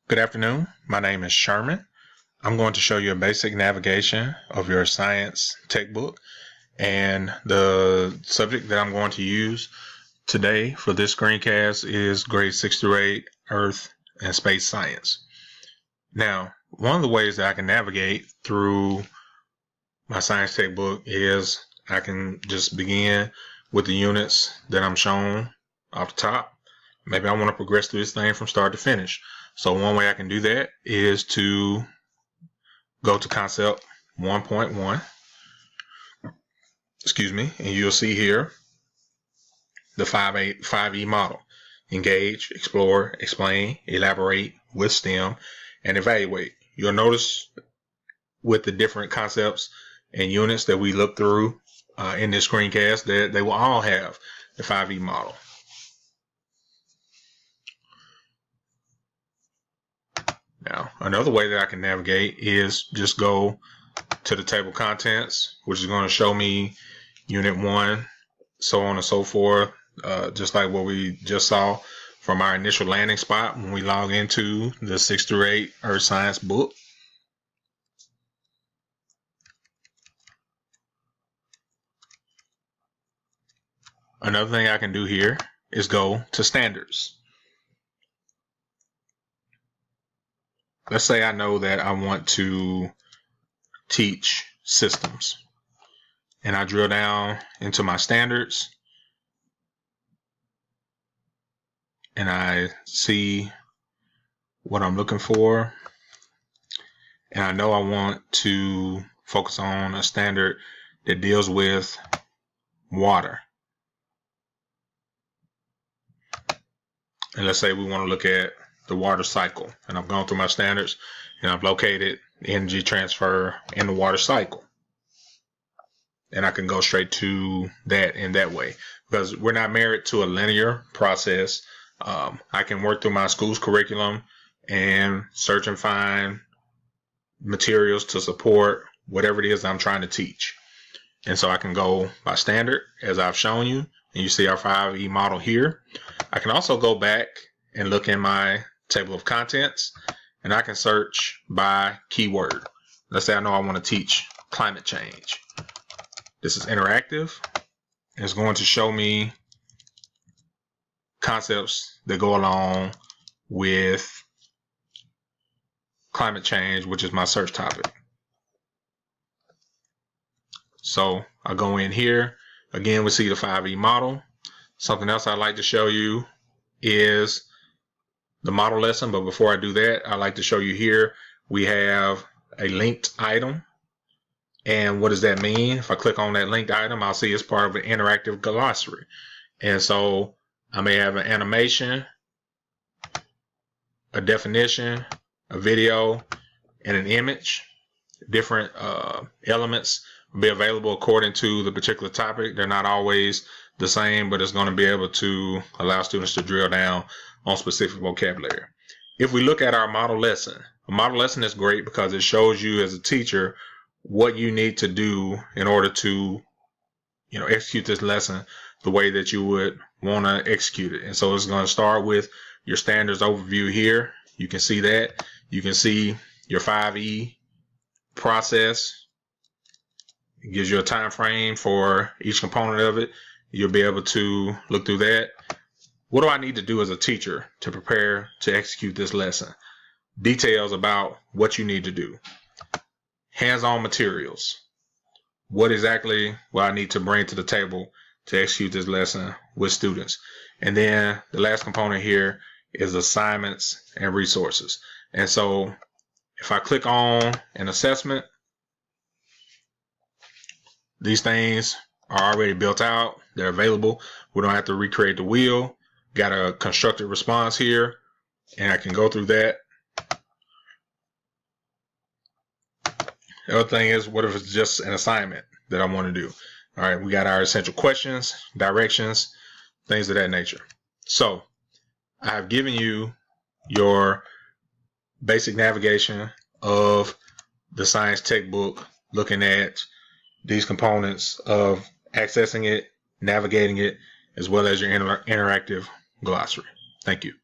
Good afternoon. My name is Sherman. I'm going to show you a basic navigation of your science textbook, and the subject that I'm going to use today for this screencast is grade 6 through 8 Earth and Space Science. Now, one of the ways that I can navigate through my science textbook is I can just begin with the units that I'm shown off the top. Maybe I want to progress through this thing from start to finish. So one way I can do that is to go to concept 1.1, and you'll see here the 5E model: engage, explore, explain, elaborate, with STEM, and evaluate. You'll notice with the different concepts and units that we look through in this screencast that they will all have the 5E model. Now, another way that I can navigate is just go to the table of contents, which is going to show me Unit 1, so on and so forth, just like what we just saw from our initial landing spot when we log into the 6 through 8 Earth Science book. Another thing I can do here is go to standards. Let's say I know that I want to teach systems, and I drill down into my standards and I see what I'm looking for, and I know I want to focus on a standard that deals with water. And let's say we want to look at the water cycle, and I've gone through my standards and I've located energy transfer in the water cycle, and I can go straight to that in that way because we're not married to a linear process. I can work through my school's curriculum and search and find materials to support whatever it is I'm trying to teach, and so I can go by standard as I've shown you, and you see our 5E model here. I can also go back and look in my table of contents, and I can search by keyword. Let's say I know I want to teach climate change. This is interactive. It's going to show me concepts that go along with climate change, which is my search topic. So I go in here. Again, we see the 5E model. Something else I'd like to show you is the model lesson, but before I do that, I'd like to show you here we have a linked item. And what does that mean? If I click on that linked item, I'll see it's part of an interactive glossary. And so I may have an animation, a definition, a video, and an image. Different elements will be available according to the particular topic. They're not always the same, but it's going to be able to allow students to drill down on specific vocabulary. If we look at our model lesson, a model lesson is great because it shows you as a teacher what you need to do in order to, execute this lesson the way that you would want to execute it. And so it's going to start with your standards overview here. You can see that. You can see your 5E process. It gives you a time frame for each component of it. You'll be able to look through that. What do I need to do as a teacher to prepare to execute this lesson? Details about what you need to do. Hands-on materials. What exactly will I need to bring to the table to execute this lesson with students? And then the last component here is assignments and resources. And so if I click on an assessment, these things are already built out. They're available. We don't have to recreate the wheel. Got a constructed response here, and I can go through that. The other thing is, what if it's just an assignment that I want to do? All right, we got our essential questions, directions, things of that nature. So I've given you your basic navigation of the science textbook, looking at these components of accessing it, navigating it, as well as your interactive glossary. Thank you.